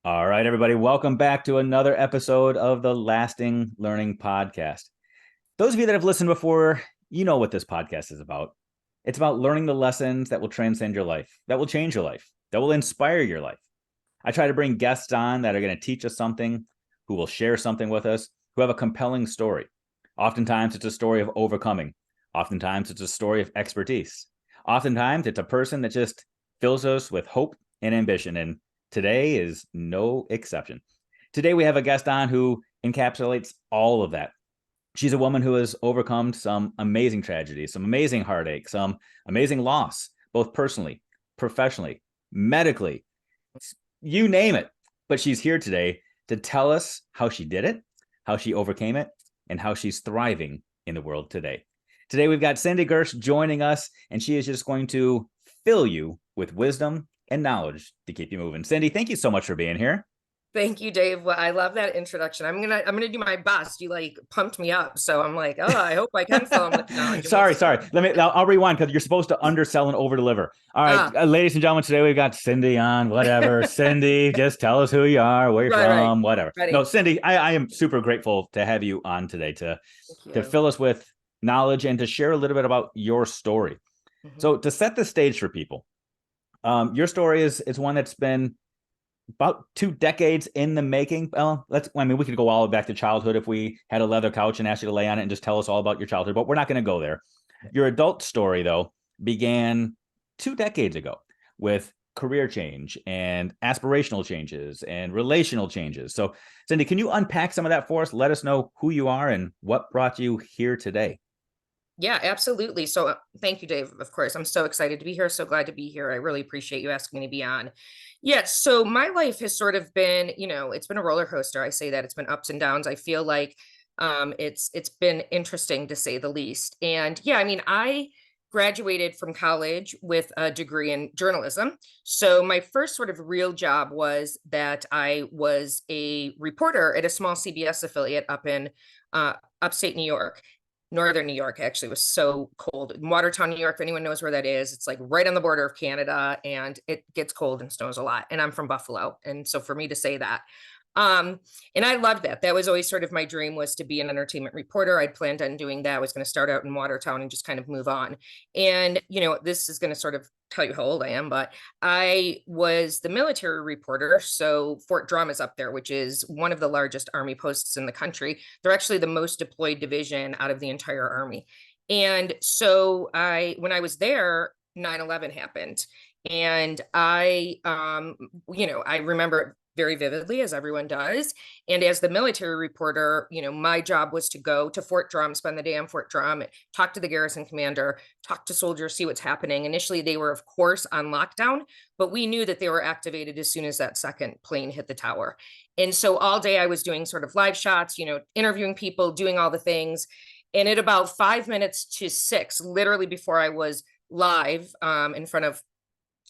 All right, everybody, welcome back to another episode of the Lasting Learning Podcast. Those of you that have listened before, you know what this podcast is about. It's about learning the lessons that will transcend your life, that will change your life, that will inspire your life. I try to bring guests on that are going to teach us something, who will share something with us, who have a compelling story. Oftentimes, it's a story of overcoming. Oftentimes, it's a story of expertise. Oftentimes, it's a person that just fills us with hope and ambition. And today is no exception. Today, we have a guest on who encapsulates all of that. She's a woman who has overcome some amazing tragedies, some amazing heartache, some amazing loss, both personally, professionally, medically, you name it. But she's here today to tell us how she did it, how she overcame it, and how she's thriving in the world today. Today, we've got Cindy Gersch joining us, and she is just going to fill you with wisdom and knowledge to keep you moving. Cindy, thank you so much for being here. Thank you, Dave. Well, I love that introduction. I'm gonna do my best. You like pumped me up, so I'm like, oh, I hope I can fill them with knowledge. sorry. I'll rewind because you're supposed to undersell and over deliver. All right, ladies and gentlemen, today we've got Cindy on. Whatever, Cindy, just tell us who you are, where you're from, whatever. Ready. No, Cindy, I am super grateful to have you on today to fill us with knowledge and to share a little bit about your story. Mm-hmm. So to set the stage for people, your story is one that's been about 2 decades in the making. Well, we could go all the way back to childhood if we had a leather couch and asked you to lay on it and just tell us all about your childhood, but we're not going to go there. Your adult story, though, began 2 decades ago with career change and aspirational changes and relational changes. So, Cindy, can you unpack some of that for us? Let us know who you are and what brought you here today. Yeah, absolutely. So thank you, Dave. Of course, I'm so excited to be here. So glad to be here. I really appreciate you asking me to be on. Yes. So my life has sort of been, it's been a roller coaster. I say that it's been ups and downs. I feel like it's been interesting to say the least. And yeah, I mean, I graduated from college with a degree in journalism. So my first sort of real job was that I was a reporter at a small CBS affiliate up in upstate New York. Northern New York actually was so cold. In Watertown, New York, if anyone knows where that is, it's like right on the border of Canada, and it gets cold and snows a lot. And I'm from Buffalo. And so for me to say that, and I loved that. That was always sort of my dream, was to be an entertainment reporter. I'd planned on doing that. I was going to start out in Watertown and just kind of move on. And, this is going to sort of tell you how old I am, but I was the military reporter. So Fort Drum is up there, which is one of the largest Army posts in the country. They're actually the most deployed division out of the entire Army. And so when I was there, 9/11 happened. And I remember it very vividly, as everyone does. And as the military reporter, my job was to go to Fort Drum, spend the day on Fort Drum, talk to the garrison commander, talk to soldiers, see what's happening. Initially, they were, of course, on lockdown, but we knew that they were activated as soon as that second plane hit the tower. And so all day I was doing sort of live shots, interviewing people, doing all the things. And at about 5 minutes to 6, literally before I was live in front of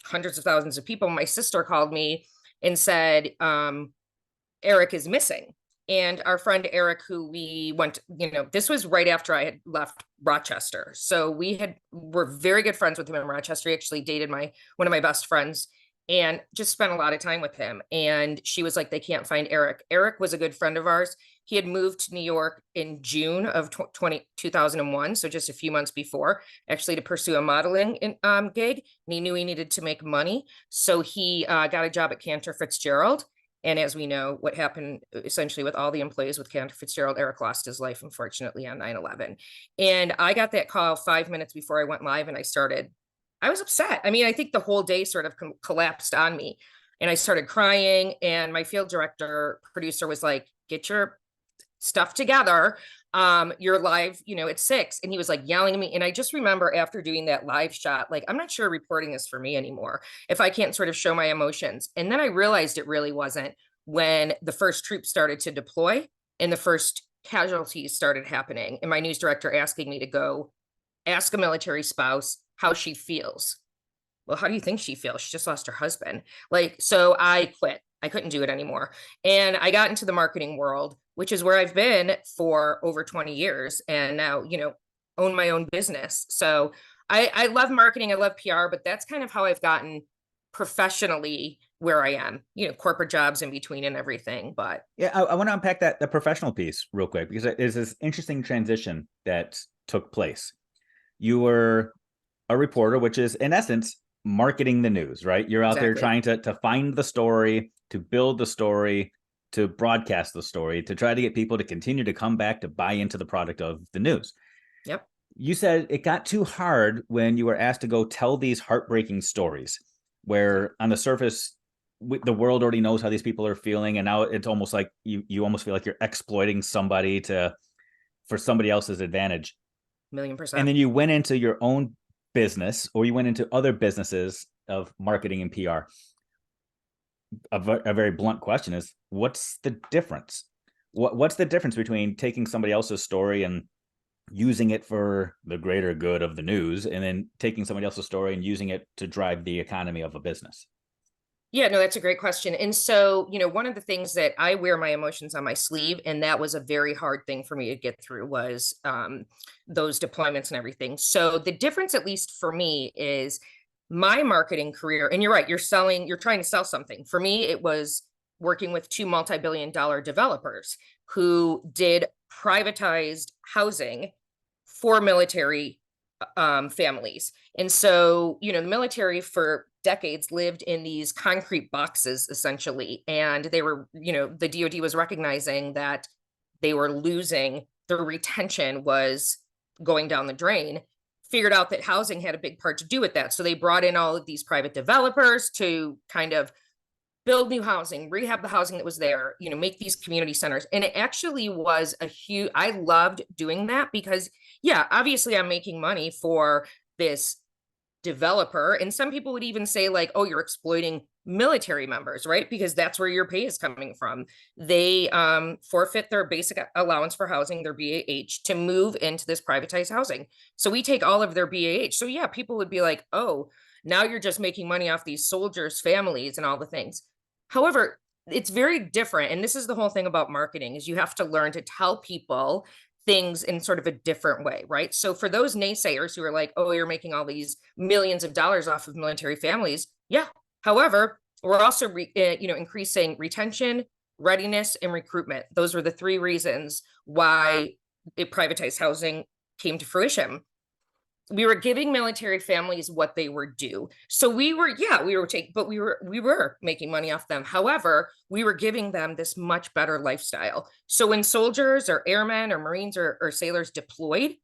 hundreds of thousands of people, my sister called me and said, Eric is missing. And our friend Eric, who we went, this was right after I had left Rochester. So were very good friends with him in Rochester. He actually dated one of my best friends and just spent a lot of time with him. And she was like, they can't find Eric. Eric was a good friend of ours. He had moved to New York in June of 2001, so just a few months before, actually to pursue a modeling gig. And he knew he needed to make money. So he got a job at Cantor Fitzgerald. And as we know, what happened essentially with all the employees with Cantor Fitzgerald, Eric lost his life, unfortunately, on 9/11. And I got that call 5 minutes before I went live, and I was upset. I mean, I think the whole day sort of collapsed on me. And I started crying. And my field director, producer was like, get your stuff together. You're live, at 6. And he was like yelling at me. And I just remember after doing that live shot, like, I'm not sure reporting is for me anymore if I can't sort of show my emotions. And then I realized it really wasn't, when the first troops started to deploy and the first casualties started happening. And my news director asking me to go ask a military spouse how she feels. Well, how do you think she feels? She just lost her husband. So I quit. I couldn't do it anymore. And I got into the marketing world, which is where I've been for over 20 years and now, own my own business. So I love marketing. I love PR, but that's kind of how I've gotten professionally where I am, corporate jobs in between and everything. But Yeah, I want to unpack the professional piece real quick, because it is this interesting transition that took place. You were a reporter, which is in essence marketing the news, right? You're out there exactly. trying to find the story, to build the story, to broadcast the story, to try to get people to continue to come back to buy into the product of the news. Yep. You said it got too hard when you were asked to go tell these heartbreaking stories where on the surface the world already knows how these people are feeling, and now it's almost like you almost feel like you're exploiting somebody to for somebody else's advantage. Million And percent. then you went into your own business, or you went into other businesses of marketing and PR. A very blunt question is, what's the difference? What's the difference between taking somebody else's story and using it for the greater good of the news, and then taking somebody else's story and using it to drive the economy of a business? Yeah, no, that's a great question. And so, one of the things that I wear my emotions on my sleeve, and that was a very hard thing for me to get through, was those deployments and everything. So the difference, at least for me, is my marketing career. And you're right, you're trying to sell something. For me, it was working with two multi-billion-dollar developers who did privatized housing for military families. And so, the military for decades lived in these concrete boxes essentially. And they were, the DoD was recognizing that they were losing, their retention was going down the drain, figured out that housing had a big part to do with that. So they brought in all of these private developers to kind of build new housing, rehab the housing that was there, make these community centers. And it actually was I loved doing that because, yeah, obviously I'm making money for this developer. And some people would even say, like, oh, you're exploiting military members, right? Because that's where your pay is coming from. They forfeit their basic allowance for housing, their BAH, to move into this privatized housing. So we take all of their BAH. So yeah, people would be like, oh, now you're just making money off these soldiers' families and all the things. However, it's very different. And this is the whole thing about marketing, is you have to learn to tell people things in sort of a different way, right? So for those naysayers who are like, oh, you're making all these millions of dollars off of military families. Yeah. However, we're also, increasing retention, readiness, and recruitment. Those were the three reasons why privatized housing came to fruition. We were giving military families what they were due. So we were making money off them. However, we were giving them this much better lifestyle. So when soldiers or airmen or Marines or sailors deployed,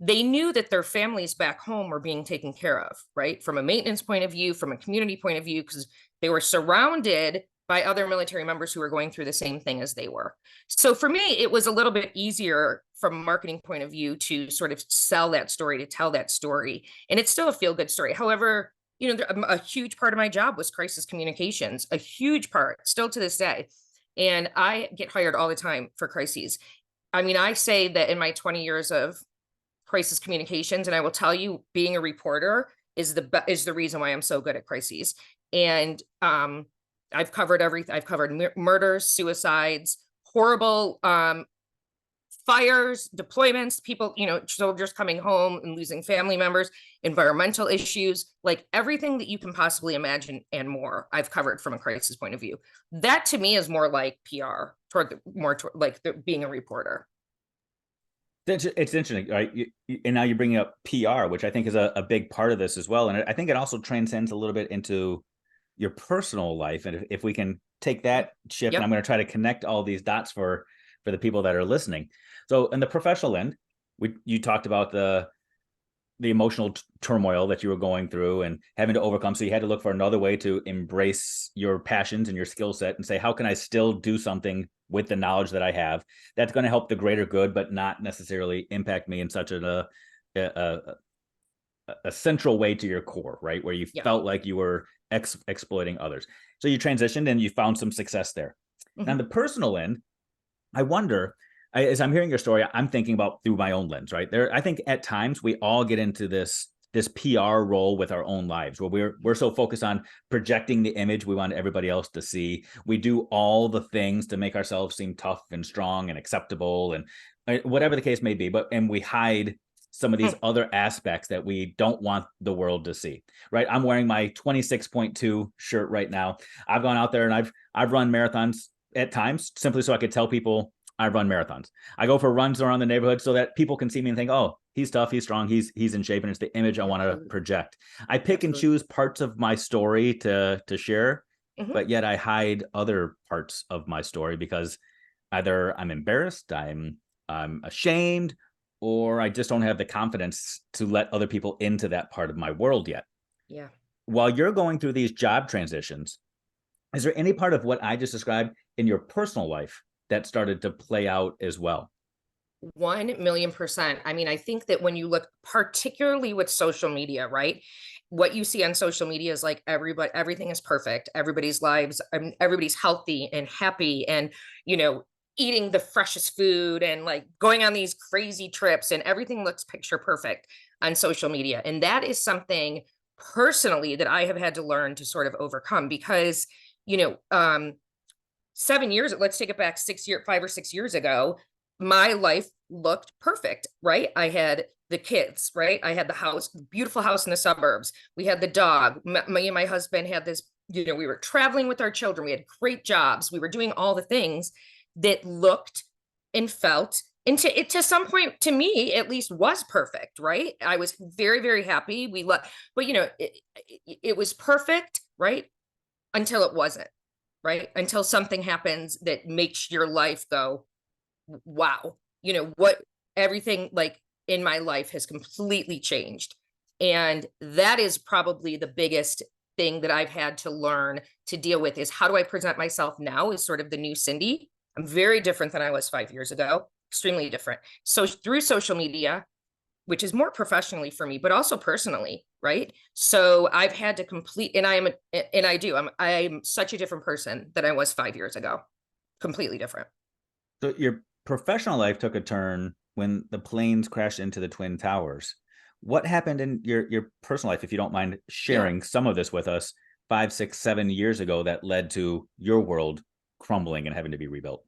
they knew that their families back home were being taken care of, right? From a maintenance point of view, from a community point of view, because they were surrounded by other military members who were going through the same thing as they were. So for me, it was a little bit easier from a marketing point of view to sort of sell that story, to tell that story. And it's still a feel-good story. However, a huge part of my job was crisis communications, a huge part, still to this day. And I get hired all the time for crises. I mean, I say that in my 20 years of crisis communications, and I will tell you, being a reporter is the reason why I'm so good at crises. And I've covered everything. I've covered murders, suicides, horrible fires, deployments, people, soldiers coming home and losing family members, environmental issues, like everything that you can possibly imagine and more. I've covered from a crisis point of view. That to me is more like PR, being a reporter. It's interesting, right? And now you're bringing up PR, which I think is a big part of this as well. And I think it also transcends a little bit into your personal life. And if we can take that shift, Yep. and I'm going to try to connect all these dots for the people that are listening. So in the professional end, you talked about the emotional turmoil that you were going through and having to overcome. So you had to look for another way to embrace your passions and your skill set and say, how can I still do something with the knowledge that I have that's going to help the greater good, but not necessarily impact me in such a central way to your core, right? Where you Yep. felt like you were exploiting others. So you transitioned and you found some success there. Mm-hmm. Now, on the personal end, I wonder, as I'm hearing your story, I'm thinking about through my own lens, right? I think at times we all get into this PR role with our own lives, where we're so focused on projecting the image we want everybody else to see. We do all the things to make ourselves seem tough and strong and acceptable and whatever the case may be, and we hide some of these Hmm. other aspects that we don't want the world to see, right? I'm wearing my 26.2 shirt right now. I've gone out there and I've run marathons at times simply so I could tell people I run marathons. I go for runs around the neighborhood so that people can see me and think, oh, he's tough, he's strong, he's in shape, and it's the image I want to Absolutely. project. I pick and Absolutely. choose parts of my story to share, Hmm. but yet I hide other parts of my story because either I'm embarrassed, I'm ashamed, or I just don't have the confidence to let other people into that part of my world yet. Yeah. While you're going through these job transitions, is there any part of what I just described in your personal life that started to play out as well? 1,000,000%. I mean, I think that when you look particularly with social media, right? What you see on social media is like everything is perfect. Everybody's lives, everybody's healthy and happy and, you know, eating the freshest food and like going on these crazy trips and everything looks picture perfect on social media. And that is something personally that I have had to learn to sort of overcome because, you know, 7 years, let's take it back 6 year, 5 or 6 years ago, my life looked perfect, right? I had the kids, right? I had the house, beautiful house in the suburbs. We had the dog. Me and my husband had this, we were traveling with our children. We had great jobs. We were doing all the things that looked and felt and to some point to me at least was perfect, right? I was very, very happy. But it was perfect, right? Until it wasn't, right? Until something happens that makes your life go, wow, what everything like in my life has completely changed. And that is probably the biggest thing that I've had to learn to deal with is how do I present myself now as sort of the new Cindy? I'm very different than I was 5 years ago, extremely different. So through social media, which is more professionally for me, but also personally, right? So I've had to complete, and I'm such a different person than I was 5 years ago, completely different. So your professional life took a turn when the planes crashed into the Twin Towers. What happened in your personal life, if you don't mind Yeah. sharing some of this with us, 5, 6, 7 years ago that led to your world crumbling and having to be rebuilt?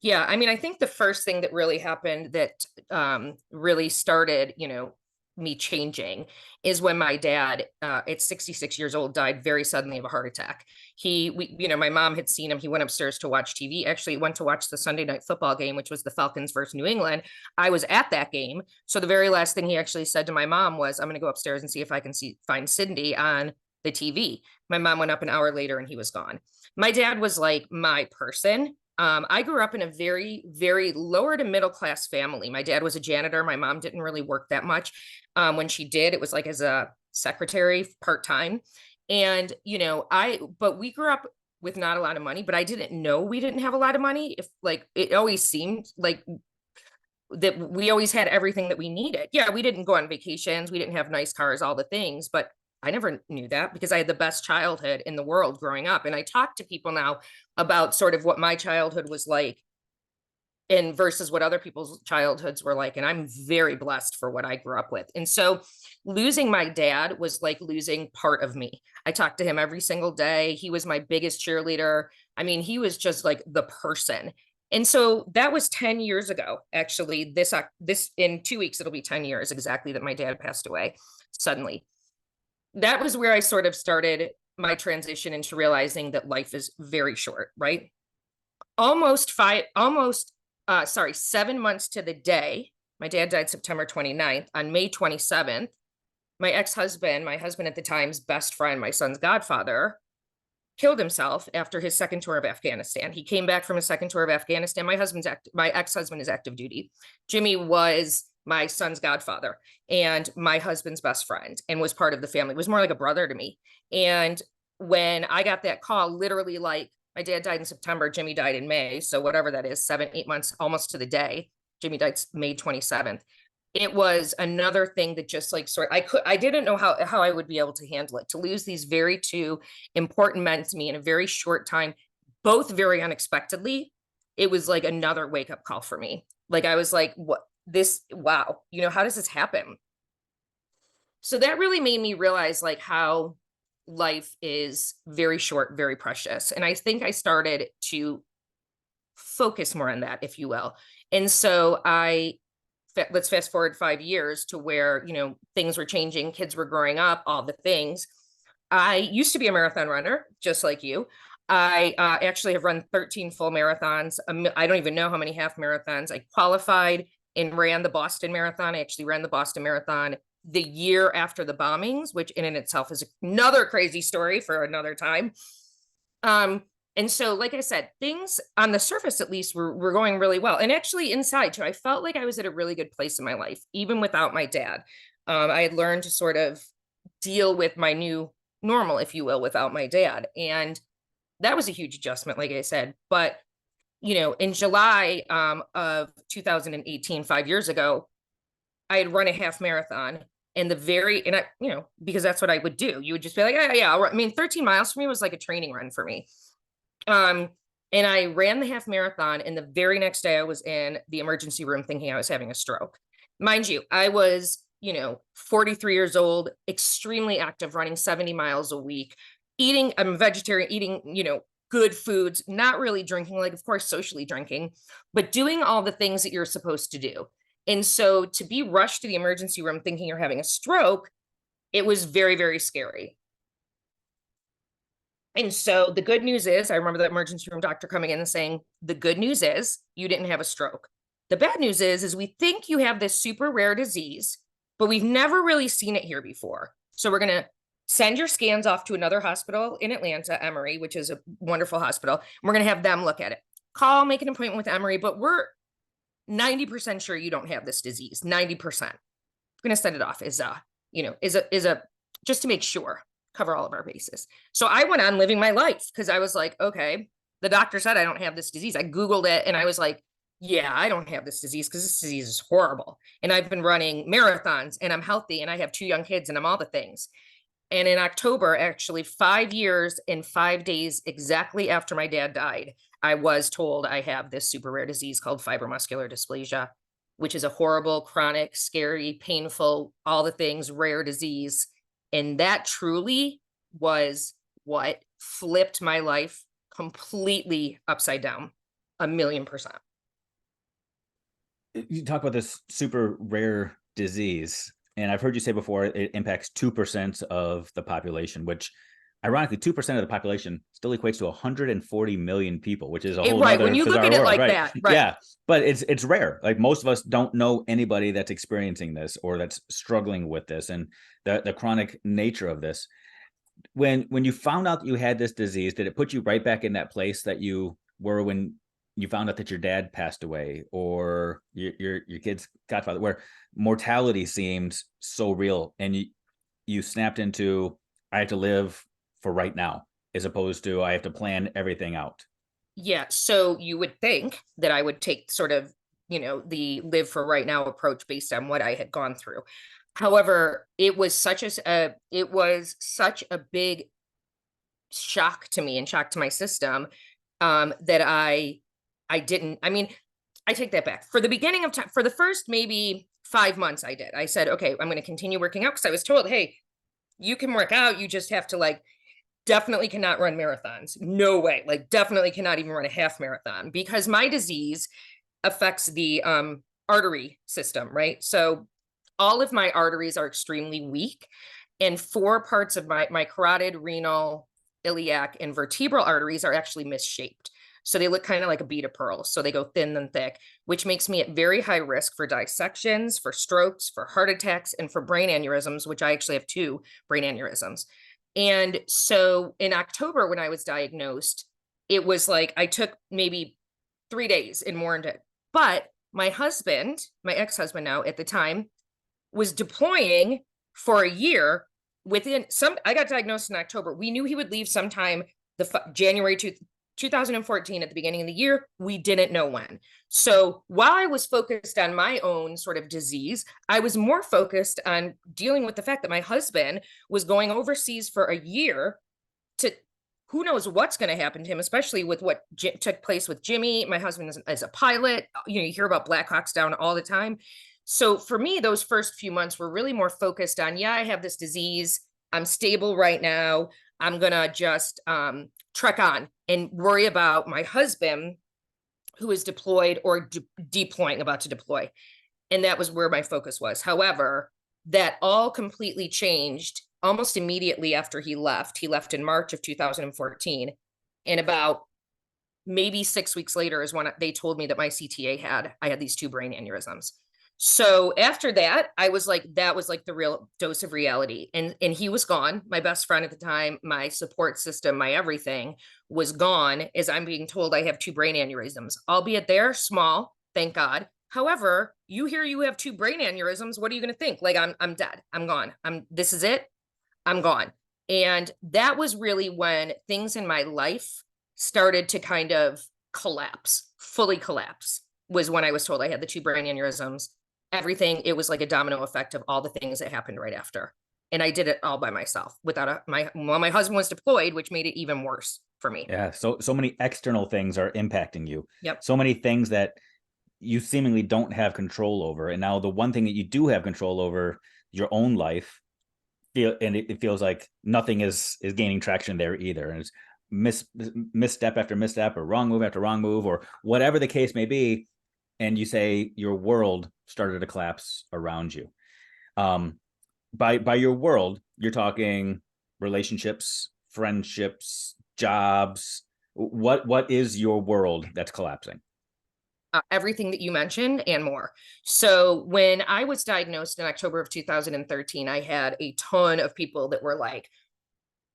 Yeah, I mean, I think the first thing that really happened that really started, me changing is when my dad, at 66 years old, died very suddenly of a heart attack. My mom had seen him. He went upstairs to watch TV. Actually, went to watch the Sunday night football game, which was the Falcons versus New England. I was at that game, so the very last thing he actually said to my mom was, "I'm going to go upstairs and see if I can find Cindy on the TV." My mom went up an hour later, and he was gone. My dad was like my person. I grew up in a very, very lower to middle class family. My dad was a janitor. My mom didn't really work that much. When she did, it was like as a secretary part time. And, but we grew up with not a lot of money, but I didn't know we didn't have a lot of money. If like it always seemed like that we always had everything that we needed. Yeah, we didn't go on vacations, we didn't have nice cars, all the things, but I never knew that because I had the best childhood in the world growing up. And I talk to people now about sort of what my childhood was like and versus what other people's childhoods were like. And I'm very blessed for what I grew up with. And so losing my dad was like losing part of me. I talked to him every single day. He was my biggest cheerleader. I mean, he was just like the person. And so that was 10 years ago. Actually, this in 2 weeks it'll be 10 years exactly that my dad passed away suddenly. That was where I sort of started my transition into realizing that life is very short, right? Almost 7 months to the day. My dad died September 29th. On May 27th, my husband at the time's best friend, my son's godfather, killed himself after his second tour of Afghanistan. He came back from his second tour of Afghanistan. My ex-husband is active duty. Jimmy was my son's godfather and my husband's best friend and was part of the family. It was more like a brother to me. And when I got that call, literally like my dad died in September, Jimmy died in May. So whatever that is, 7, 8 months almost to the day. Jimmy died May 27th. It was another thing that just like I didn't know how I would be able to handle it. To lose these very two important men to me in a very short time, both very unexpectedly. It was like another wake up call for me. Like I was like, what this, wow, how does this happen? So that really made me realize like how life is very short, very precious. And I think I started to focus more on that, if you will. And so I let's fast forward 5 years to where, things were changing, kids were growing up, all the things. I used to be a marathon runner, just like you. I actually have run 13 full marathons. I don't even know how many half marathons. I qualified and ran the Boston Marathon. I actually ran the Boston Marathon the year after the bombings, which in and itself is another crazy story for another time. And so, like I said, things on the surface, at least, were going really well. And actually inside too, I felt like I was at a really good place in my life, even without my dad. I had learned to sort of deal with my new normal, if you will, without my dad. And that was a huge adjustment, like I said. But, in July of 2018, 5 years ago, I had run a half marathon. And because that's what I would do. You would just be like, yeah. I mean, 13 miles for me was like a training run for me. And I ran the half marathon, and the very next day I was in the emergency room thinking I was having a stroke. Mind you, I was, 43 years old, extremely active, running 70 miles a week, I'm a vegetarian, eating, good foods, not really drinking, like, of course, socially drinking, but doing all the things that you're supposed to do. And so to be rushed to the emergency room thinking you're having a stroke, it was very, very scary. And so the good news is, I remember the emergency room doctor coming in and saying, the good news is you didn't have a stroke. The bad news is we think you have this super rare disease, but we've never really seen it here before. So we're going to send your scans off to another hospital in Atlanta, Emory, which is a wonderful hospital. And we're going to have them look at it. Make an appointment with Emory, but we're 90% sure you don't have this disease. 90%. We're going to send it off as just to make sure, cover all of our bases. So I went on living my life because I was like, okay, the doctor said I don't have this disease. I Googled it and I was like, yeah, I don't have this disease because this disease is horrible. And I've been running marathons and I'm healthy and I have 2 young kids and I'm all the things. And in October, actually 5 years and 5 days exactly after my dad died, I was told I have this super rare disease called fibromuscular dysplasia, which is a horrible, chronic, scary, painful, all the things, rare disease. And that truly was what flipped my life completely upside down, 1,000,000%. You talk about this super rare disease, and I've heard you say before it impacts 2% of the population, which ironically 2% of the population still equates to 140 million people, which is a whole right other when you look at it like that, right? Yeah, but it's rare. Like, most of us don't know anybody that's experiencing this or that's struggling with this, and the chronic nature of this. When you found out that you had this disease, did it put you right back in that place that you were when you found out that your dad passed away, or your kid's godfather, where mortality seemed so real, and you snapped into, I have to live for right now, as opposed to I have to plan everything out? Yeah. So you would think that I would take sort of, the live for right now approach based on what I had gone through. However, it was such a big shock to me and shock to my system, that I didn't. I mean, I take that back. For the beginning of time, for the first maybe 5 months, I did. I said, okay, I'm going to continue working out because I was told, hey, you can work out. You just have to definitely cannot run marathons. No way. Definitely cannot even run a half marathon because my disease affects the artery system, right? So all of my arteries are extremely weak, and 4 parts of my carotid, renal, iliac, and vertebral arteries are actually misshaped. So they look kind of like a bead of pearl. So they go thin and thick, which makes me at very high risk for dissections, for strokes, for heart attacks, and for brain aneurysms, which I actually have 2 brain aneurysms. And so in October, when I was diagnosed, it was like I took maybe 3 days and mourned it. But my husband, my ex-husband now at the time, was deploying for a year. I got diagnosed in October. We knew he would leave sometime January 2014 at the beginning of the year. We didn't know when. So while I was focused on my own sort of disease, I was more focused on dealing with the fact that my husband was going overseas for a year to who knows what's going to happen to him, especially with what took place with Jimmy. My husband is a pilot. You hear about Blackhawks down all the time. So for me, those first few months were really more focused on, I have this disease. I'm stable right now. I'm going to just trek on and worry about my husband, who is deployed or deploying, about to deploy. And that was where my focus was. However, that all completely changed almost immediately after he left. He left in March of 2014. And about maybe 6 weeks later is when they told me that my I had these 2 brain aneurysms. So after that, I was like, that was like the real dose of reality. And he was gone. My best friend at the time, my support system, my everything was gone, as I'm being told I have 2 brain aneurysms, albeit they're small, thank God. However, you hear you have 2 brain aneurysms, what are you going to think? Like, I'm dead. I'm gone. This is it. I'm gone. And that was really when things in my life started to kind of collapse, fully collapse, was when I was told I had the 2 brain aneurysms. Everything, it was like a domino effect of all the things that happened right after. And I did it all by myself without my husband was deployed, which made it even worse for me. Yeah. So many external things are impacting you. Yep. So many things that you seemingly don't have control over. And now the one thing that you do have control over, your own life, it feels like nothing is gaining traction there either. And it's misstep after misstep, or wrong move after wrong move, or whatever the case may be. And you say your world started to collapse around you. By your world, you're talking relationships, friendships, jobs. What is your world that's collapsing? Everything that you mentioned and more. So when I was diagnosed in October of 2013, I had a ton of people that were like,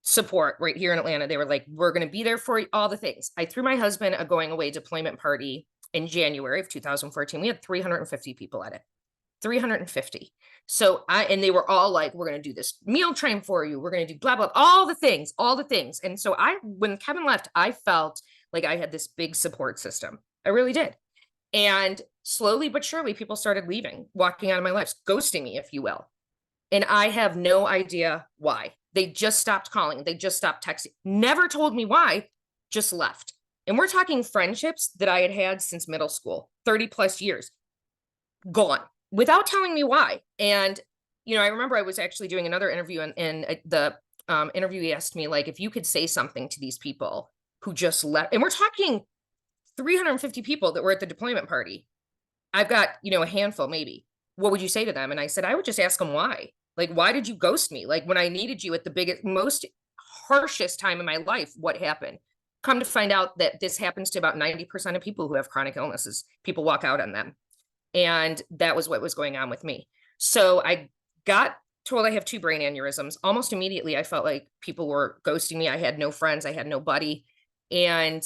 support right here in Atlanta. They were like, we're going to be there for you, all the things. I threw my husband a going away deployment party in January of 2014. We had 350 people at it. 350. And they were all like, we're going to do this meal train for you. We're going to do blah, blah, all the things, all the things. And so when Kevin left, I felt like I had this big support system. I really did. And slowly but surely, people started leaving, walking out of my life, ghosting me, if you will. And I have no idea why. They just stopped calling. They just stopped texting. Never told me why, just left. And we're talking friendships that I had had since middle school, 30 plus years, gone without telling me why. And, I remember I was actually doing another interview, and the interviewee asked me, like, if you could say something to these people who just left. And we're talking 350 people that were at the deployment party. I've got, a handful maybe. What would you say to them? And I said, I would just ask them why. Like, why did you ghost me? Like, when I needed you at the biggest, most harshest time in my life, what happened? Come to find out that this happens to about 90% of people who have chronic illnesses. People walk out on them. And that was what was going on with me. So I got told I have 2 brain aneurysms. Almost immediately, I felt like people were ghosting me. I had no friends. I had nobody. And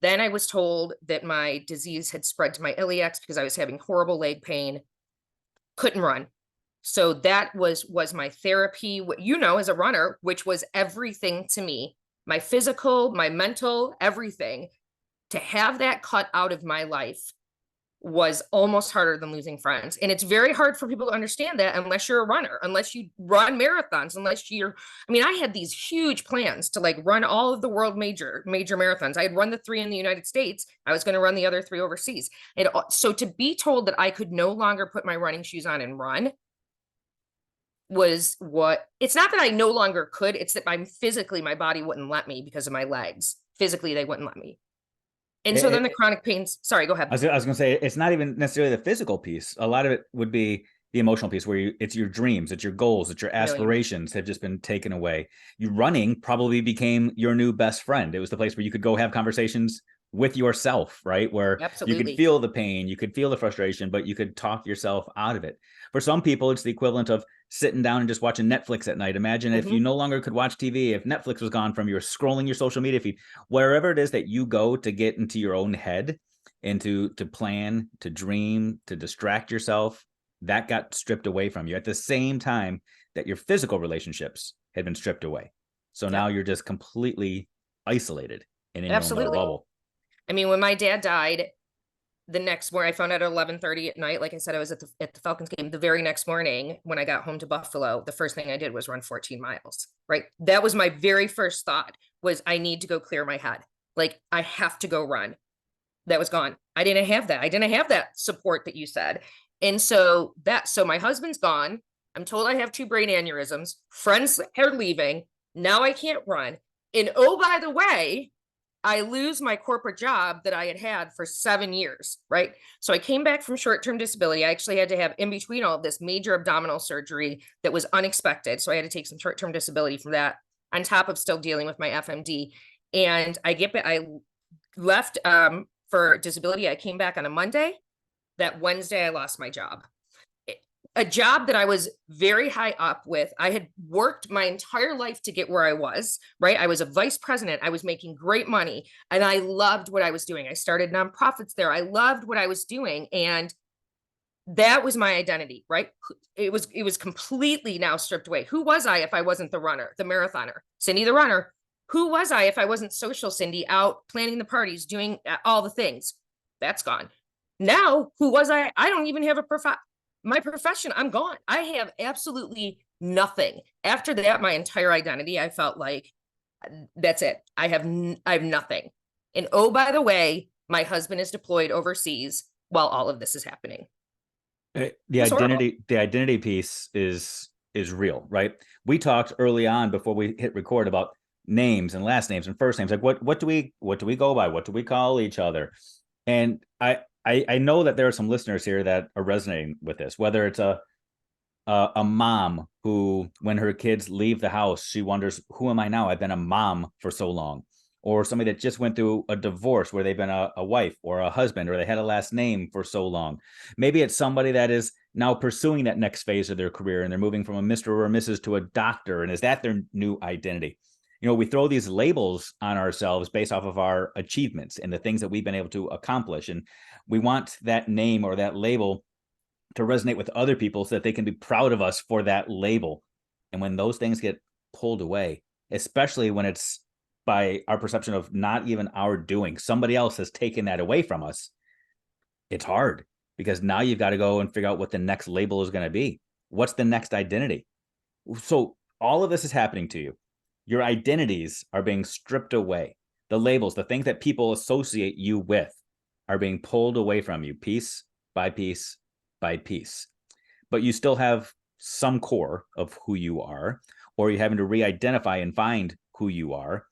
then I was told that my disease had spread to my iliacs because I was having horrible leg pain, couldn't run. So that was my therapy, as a runner, which was everything to me, my physical, my mental, everything. To have that cut out of my life was almost harder than losing friends. And it's very hard for people to understand that unless you're a runner, unless you run marathons, I had these huge plans to like run all of the world major marathons. I had run the 3 in the United States. I was going to run the other 3 overseas. So to be told that I could no longer put my running shoes on and run it's not that I no longer could, it's that my body wouldn't let me because of my legs. Physically, they wouldn't let me. And so then the chronic pains, sorry, go ahead. I was going to say, it's not even necessarily the physical piece. A lot of it would be the emotional piece where it's your dreams, it's your goals, it's your aspirations have just been taken away. You running probably became your new best friend. It was the place where you could go have conversations with yourself, right? Where you could feel the pain, you could feel the frustration, but you could talk yourself out of it. For some people, it's the equivalent of sitting down and just watching Netflix at night. Imagine if you no longer could watch TV, if Netflix was gone from your scrolling your social media feed, wherever it is that you go to get into your own head and to plan, to dream, to distract yourself, that got stripped away from you at the same time that your physical relationships had been stripped away. So now you're just completely isolated and in your own little bubble. I mean, when my dad died, the next morning, I found out at 11:30 at night. Like I said, I was at the Falcons game. The very next morning, when I got home to Buffalo, the first thing I did was run 14 miles, right? That was my very first thought, was I need to go clear my head. Like, I have to go run. That was gone. I didn't have that. I didn't have that support that you said. And so my husband's gone. I'm told I have 2 brain aneurysms. Friends are leaving. Now I can't run. And oh, by the way, I lose my corporate job that I had had for 7 years, right? So I came back from short-term disability. I actually had to have, in between all of this, major abdominal surgery that was unexpected. So I had to take some short-term disability from that, on top of still dealing with my FMD. And I left for disability. I came back on a Monday. That Wednesday, I lost my job. A job that I was very high up with. I had worked my entire life to get where I was, right? I was a vice president. I was making great money and I loved what I was doing. I started nonprofits there. I loved what I was doing. And that was my identity, right? It was completely now stripped away. Who was I if I wasn't the runner, the marathoner, Cindy the runner? Who was I if I wasn't social Cindy, out planning the parties, doing all the things? That's gone. Now, who was I? I don't even have my profession. I'm gone. I have absolutely nothing. After that, my entire identity, I felt like that's it. I have nothing. And oh, by the way, my husband is deployed overseas while all of this is happening. The It's horrible. identity piece is real, right? We talked early on before we hit record about names and last names and first names. Like what do we go by? What do we call each other? And I know that there are some listeners here that are resonating with this, whether it's a mom who, when her kids leave the house, she wonders, who am I now? I've been a mom for so long. Or somebody that just went through a divorce where they've been a wife or a husband, or they had a last name for so long. Maybe it's somebody that is now pursuing that next phase of their career and they're moving from a Mr. or a Mrs. to a doctor. And is that their new identity? We throw these labels on ourselves based off of our achievements and the things that we've been able to accomplish. And we want that name or that label to resonate with other people so that they can be proud of us for that label. And when those things get pulled away, especially when it's by our perception of not even our doing, somebody else has taken that away from us, it's hard, because now you've got to go and figure out what the next label is going to be. What's the next identity? So all of this is happening to you. Your identities are being stripped away. The labels, the things that people associate you with, are being pulled away from you piece by piece by piece. But you still have some core of who you are, or you're having to re-identify and find who you are.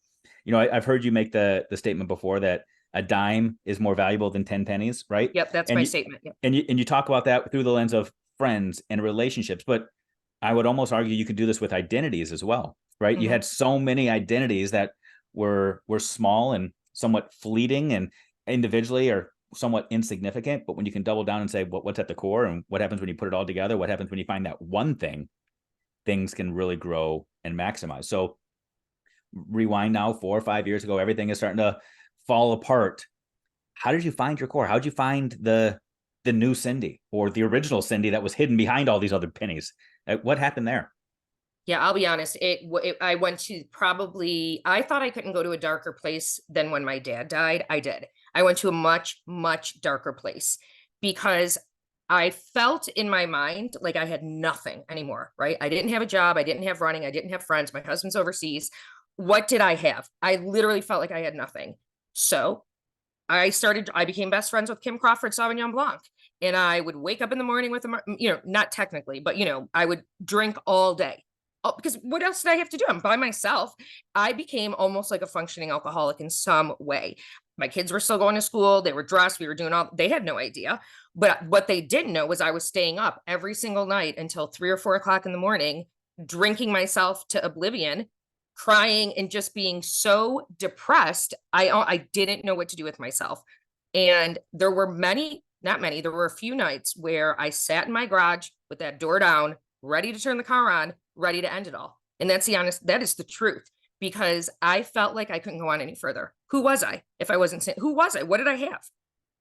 I've heard you make the statement before that a dime is more valuable than 10 pennies, right? Yep, that's And my you, statement. Yep. and you talk about that through the lens of friends and relationships, but I would almost argue you could do this with identities as well, right? You had so many identities that were small and somewhat fleeting and individually are somewhat insignificant, but when you can double down and say what's at the core and what happens when you put it all together, what happens when you find that one thing, things can really grow and maximize. So rewind now 4 or 5 years ago, everything is starting to fall apart. How did you find your core? How did you find the new Cindy, or the original Cindy that was hidden behind all these other pennies? What happened there? Yeah, I'll be honest. I went to I thought I couldn't go to a darker place than when my dad died. I did. I went to a much, much darker place because I felt in my mind like I had nothing anymore, right? I didn't have a job. I didn't have running. I didn't have friends. My husband's overseas. What did I have? I literally felt like I had nothing. So I became best friends with Kim Crawford Sauvignon Blanc. And I would wake up in the morning with them, not technically, but, I would drink all day. Oh, because what else did I have to do? I'm by myself. I became almost like a functioning alcoholic in some way. My kids were still going to school. They were dressed. We were doing they had no idea. But what they didn't know was I was staying up every single night until 3 or 4 o'clock in the morning, drinking myself to oblivion, crying and just being so depressed. I didn't know what to do with myself. And there were not many, there were a few nights where I sat in my garage with that door down, ready to turn the car on, ready to end it all. And that is the truth, because I felt like I couldn't go on any further. Who was I if I wasn't saying, who was I? What did I have?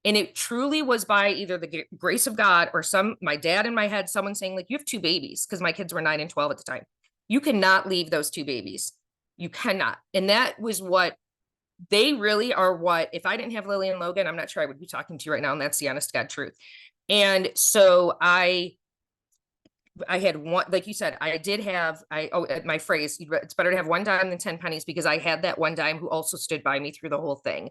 And it truly was by either the grace of God or my dad in my head, someone saying, like, you have 2 babies, because my kids were 9 and 12 at the time. You cannot leave those 2 babies. You cannot. And that was what they really are. If I didn't have Lily and Logan, I'm not sure I would be talking to you right now. And that's the honest to God truth. And so I had one, like you said, I did have, my phrase, it's better to have 1 dime than 10 pennies, because I had that 1 dime who also stood by me through the whole thing.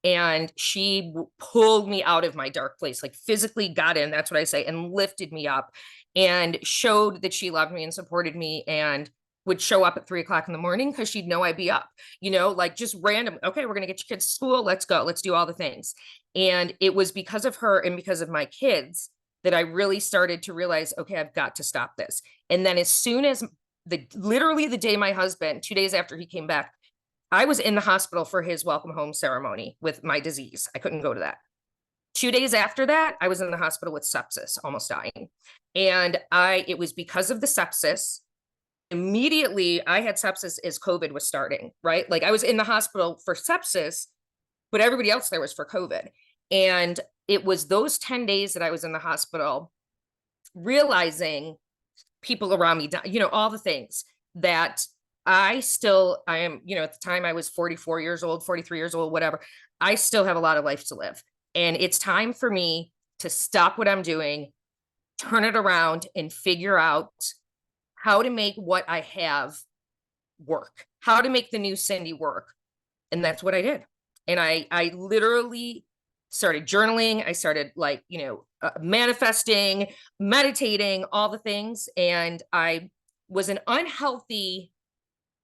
And she pulled me out of my dark place, like physically got in, that's what I say, and lifted me up and showed that she loved me and supported me. And would show up at 3 o'clock in the morning because she'd know I'd be up, like just random. Okay, we're going to get your kids to school. Let's go. Let's do all the things. And it was because of her and because of my kids that I really started to realize, okay, I've got to stop this. And then as soon as literally the day my husband, 2 days after he came back, I was in the hospital for his welcome home ceremony with my disease. I couldn't go to that. 2 days after that, I was in the hospital with sepsis, almost dying. And it was because of the sepsis. Immediately, I had sepsis as COVID was starting, right? Like I was in the hospital for sepsis, but everybody else there was for COVID. And it was those 10 days that I was in the hospital, realizing people around me, all the things that I am, at the time I was 44 years old, 43 years old, whatever. I still have a lot of life to live. And it's time for me to stop what I'm doing, turn it around, and figure out how to make what I have work, how to make the new Cindy work. And that's what I did. And I literally started journaling. I started manifesting, meditating, all the things. And I was a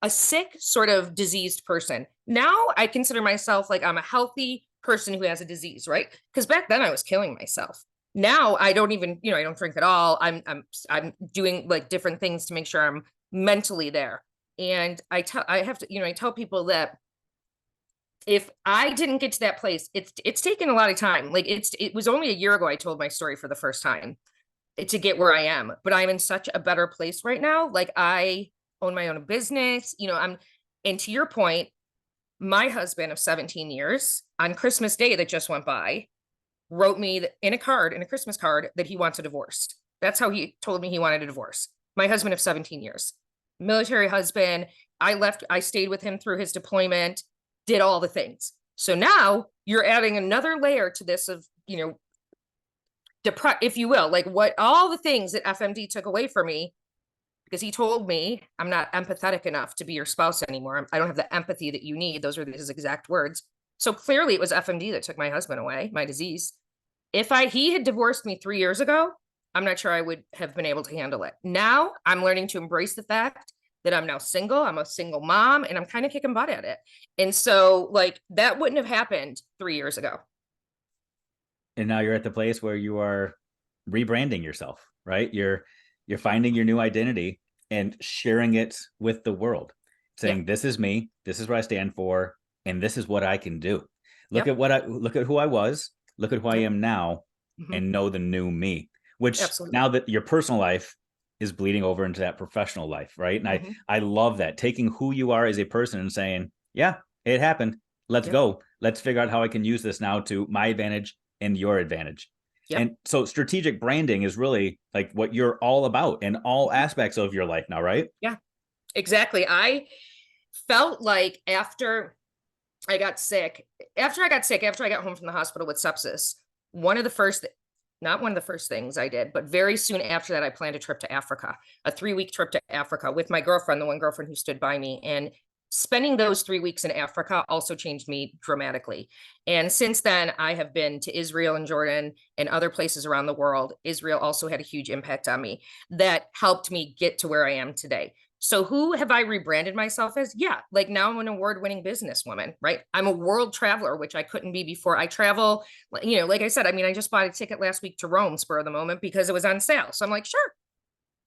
sick sort of diseased person. Now I consider myself like I'm a healthy person who has a disease, right? Because back then I was killing myself. Now I don't even, I don't drink at all. I'm doing like different things to make sure I'm mentally there. And I tell people that if I didn't get to that place, it's taken a lot of time. Like it was only a year ago I told my story for the first time to get where I am, but I'm in such a better place right now. Like I own my own business, and to your point, my husband of 17 years on Christmas Day that just went by wrote me in a Christmas card, that he wants a divorce. That's how he told me he wanted a divorce. My husband of 17 years, military husband. I stayed with him through his deployment, did all the things. So now you're adding another layer to this of, if you will, like what all the things that FMD took away from me, because he told me I'm not empathetic enough to be your spouse anymore. I don't have the empathy that you need. Those were his exact words. So clearly it was FMD that took my husband away, my disease. If he had divorced me 3 years ago, I'm not sure I would have been able to handle it. Now I'm learning to embrace the fact that I'm now single. I'm a single mom, and I'm kind of kicking butt at it. And so like that wouldn't have happened 3 years ago. And now you're at the place where you are rebranding yourself, right? You're finding your new identity and sharing it with the world, saying, Yep. this is me, this is what I stand for, and this is what I can do. Look Yep. at who I was, look at who I Yep. am now, Mm-hmm. and know the new me, which Absolutely. now that your personal life is bleeding over into that professional life, right? And Mm-hmm. I love that, taking who you are as a person and saying, yeah, it happened. Let's Yep. go. Let's figure out how I can use this now to my advantage and your advantage. Yep. And so strategic branding is really like what you're all about in all aspects of your life now, right? Yeah, exactly. I felt like after I got home from the hospital with sepsis, not one of the first things I did, but very soon after that, I planned a trip to Africa, a 3-week trip to Africa with my girlfriend, the one girlfriend who stood by me. And spending those 3 weeks in Africa also changed me dramatically. And since then, I have been to Israel and Jordan and other places around the world. Israel also had a huge impact on me that helped me get to where I am today. So who have I rebranded myself as? Yeah, like now I'm an award-winning businesswoman, right? I'm a world traveler, which I couldn't be before. I travel, like I said, I just bought a ticket last week to Rome, spur of the moment, because it was on sale. So I'm like, sure,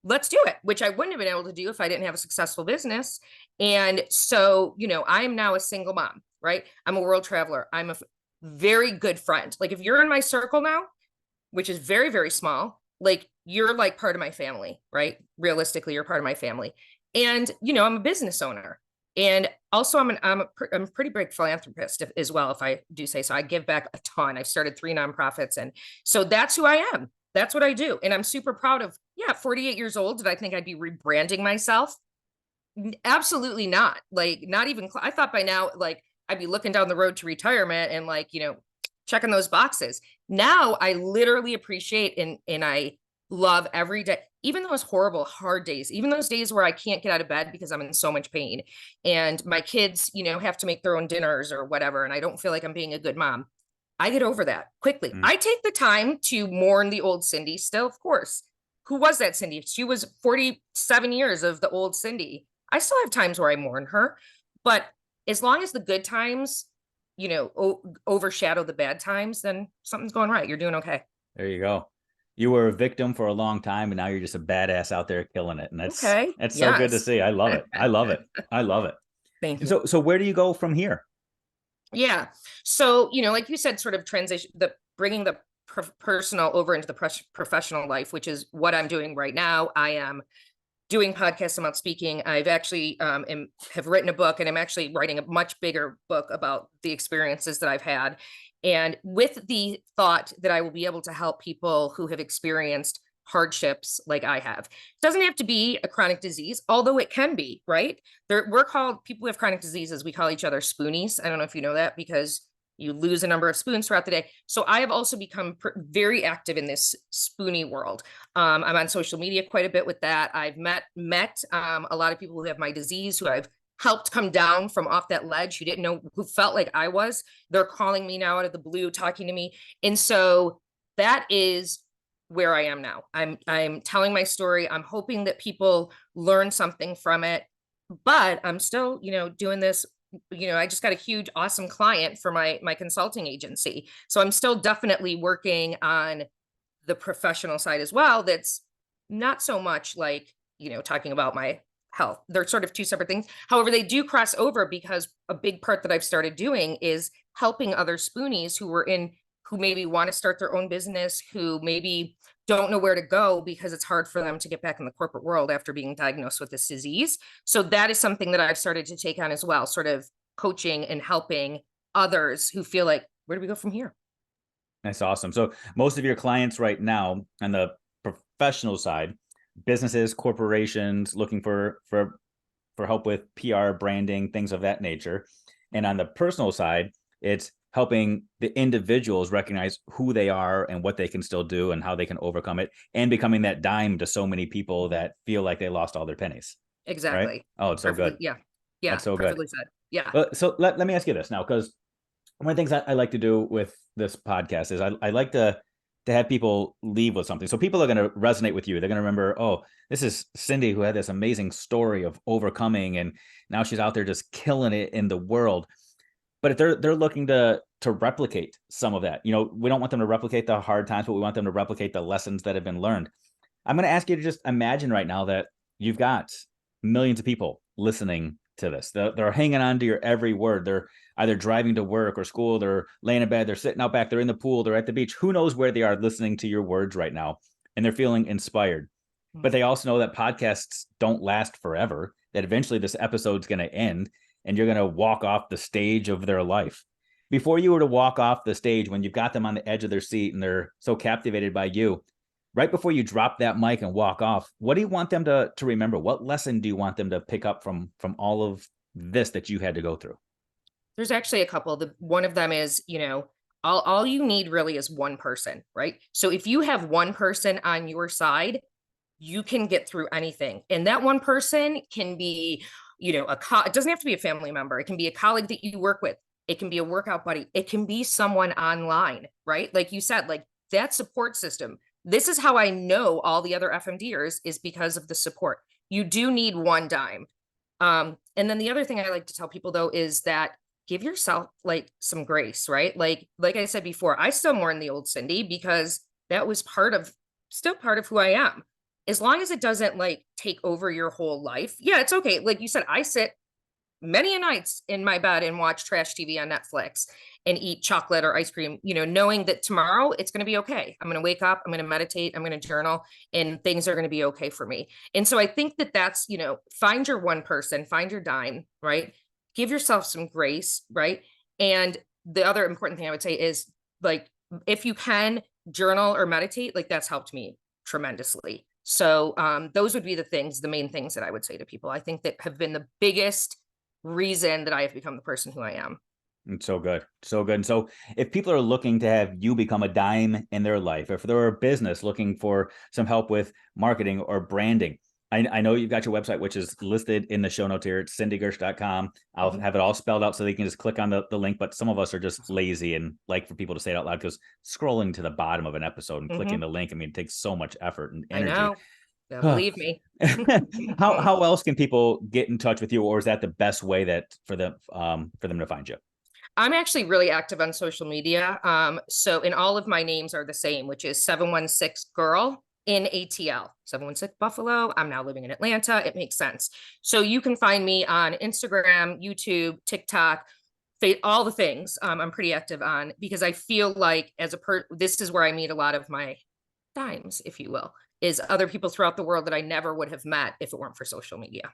let's do it, which I wouldn't have been able to do if I didn't have a successful business. And so, I am now a single mom, right? I'm a world traveler. I'm a very good friend. Like if you're in my circle now, which is very, very small, like you're like part of my family, right? Realistically, you're part of my family. And, I'm a business owner. And also I'm a pretty big philanthropist as well, if I do say so. I give back a ton. I've started 3 nonprofits. And so that's who I am. That's what I do. And I'm super proud of, 48 years old. Did I think I'd be rebranding myself? Absolutely not. Like not even, I thought by now, like I'd be looking down the road to retirement and like, checking those boxes. Now I literally appreciate and I love every day, even those horrible, hard days, even those days where I can't get out of bed because I'm in so much pain and my kids, have to make their own dinners or whatever. And I don't feel like I'm being a good mom. I get over that quickly. I take the time to mourn the old Cindy still, of course. Who was that Cindy? She was 47 years of the old Cindy. I still have times where I mourn her, but as long as the good times, overshadow the bad times, then something's going right. You're doing okay. There you go. You were a victim for a long time, and now you're just a badass out there killing it. And Okay. that's so good to Yes. see. I love it. I love it. I love it. Thank And you. so where do you go from here? Yeah. So, like you said, sort of transition, the bringing the personal over into the professional life, which is what I'm doing right now. I am doing podcasts about speaking. I've actually have written a book, and I'm actually writing a much bigger book about the experiences that I've had. And with the thought that I will be able to help people who have experienced hardships like I have. It doesn't have to be a chronic disease, although it can be, right? We're called, people who have chronic diseases, we call each other spoonies. I don't know if you know that, because you lose a number of spoons throughout the day. So I have also become very active in this spoonie world. I'm on social media quite a bit with that. I've met a lot of people who have my disease, who I've helped come down from off that ledge, who didn't know, who felt like I was. They're calling me now out of the blue, talking to me. And so that is where I am now. I'm telling my story. I'm hoping that people learn something from it, but I'm still, doing this. I just got a huge, awesome client for my consulting agency. So I'm still definitely working on the professional side as well. That's not so much like, talking about my health. They're sort of two separate things. However, they do cross over, because a big part that I've started doing is helping other spoonies who maybe want to start their own business, who maybe don't know where to go because it's hard for them to get back in the corporate world after being diagnosed with this disease. So that is something that I've started to take on as well, sort of coaching and helping others who feel like, where do we go from here? That's awesome. So most of your clients right now on the professional side, businesses, corporations looking for help with PR, branding, things of that nature. And on the personal side, it's helping the individuals recognize who they are and what they can still do and how they can overcome it, and becoming that dime to so many people that feel like they lost all their pennies. Right? Exactly. Oh, it's so Perfectly. good. Yeah. Yeah. That's so good. Perfectly said. Yeah. So let me ask you this now, because one of the things I like to do with this podcast is I like to have people leave with something. So people are going to resonate with you. They're going to remember, oh, this is Cindy who had this amazing story of overcoming, and now she's out there just killing it in the world. But if they're looking to replicate some of that, we don't want them to replicate the hard times, but we want them to replicate the lessons that have been learned. I'm going to ask you to just imagine right now that you've got millions of people listening to this. They're hanging on to your every word. They're either driving to work or school. They're laying in bed. They're sitting out back. They're in the pool. They're at the beach. Who knows where they are listening to your words right now? And they're feeling inspired. But they also know that podcasts don't last forever, that eventually this episode's going to end and you're going to walk off the stage of their life. Before you were to walk off the stage, when you've got them on the edge of their seat and they're so captivated by you, right before you drop that mic and walk off, what do you want them to remember? What lesson do you want them to pick up from all of this that you had to go through? There's actually a couple. One of them is, all you need really is one person, right? So if you have one person on your side, you can get through anything. And that one person can be, it doesn't have to be a family member. It can be a colleague that you work with. It can be a workout buddy. It can be someone online, right? Like you said, like that support system. This is how I know all the other FMDers, is because of the support. You do need one dime. And then the other thing I like to tell people though is that give yourself like some grace, right? Like I said before, I still mourn the old Cindy, because that was still part of who I am. As long as it doesn't like take over your whole life. Yeah, it's okay. Like you said, I sit many a nights in my bed and watch trash TV on Netflix and eat chocolate or ice cream, knowing that tomorrow it's going to be okay. I'm going to wake up, I'm going to meditate, I'm going to journal, and things are going to be okay for me. And so I think that that's, find your one person, find your dime, right? Give yourself some grace, right? And the other important thing I would say is, like, if you can journal or meditate, like that's helped me tremendously. So those would be the main things that I would say to people, I think, that have been the biggest reason that I have become the person who I am. It's so good. So good. And so if people are looking to have you become a dime in their life, if they're a business looking for some help with marketing or branding, I know you've got your website, which is listed in the show notes here. It's cindygersch.com. I'll have it all spelled out so they can just click on the link. But some of us are just lazy and like for people to say it out loud, because scrolling to the bottom of an episode and clicking the link, I mean, it takes so much effort and energy. I know. Yeah, believe me. How else can people get in touch with you, or is that the best way that for them to find you? I'm actually really active on social media. So and all of my names are the same, which is 716 girl in ATL, 716 Buffalo. I'm now living in Atlanta. It makes sense. So you can find me on Instagram, YouTube, TikTok, all the things. I'm pretty active on, because I feel like this is where I meet a lot of my dimes, if you will, is other people throughout the world that I never would have met if it weren't for social media.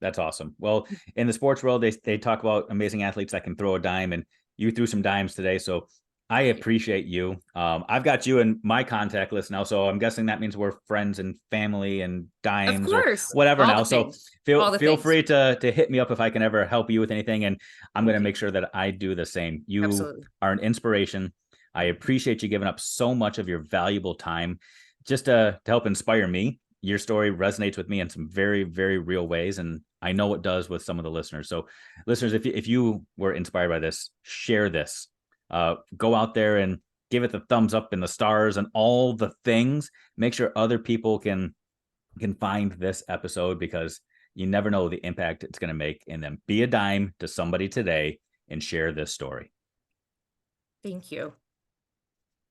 That's awesome. Well, in the sports world, they talk about amazing athletes that can throw a dime, and you threw some dimes today. So I appreciate you. I've got you in my contact list now, so I'm guessing that means we're friends and family and Of dimes or course, whatever all now. the So things, feel all the feel things. free to hit me up if I can ever help you with anything, and I'm going Thank to you. make sure that I do the same. You Absolutely. are an inspiration. I appreciate you giving up so much of your valuable time just to help inspire me. Your story resonates with me in some very, very real ways, and I know it does with some of the listeners. So, listeners, if you were inspired by this, share this. Go out there and give it the thumbs up and the stars and all the things. Make sure other people can find this episode, because you never know the impact it's going to make in them. Be a dime to somebody today and share this story. Thank you.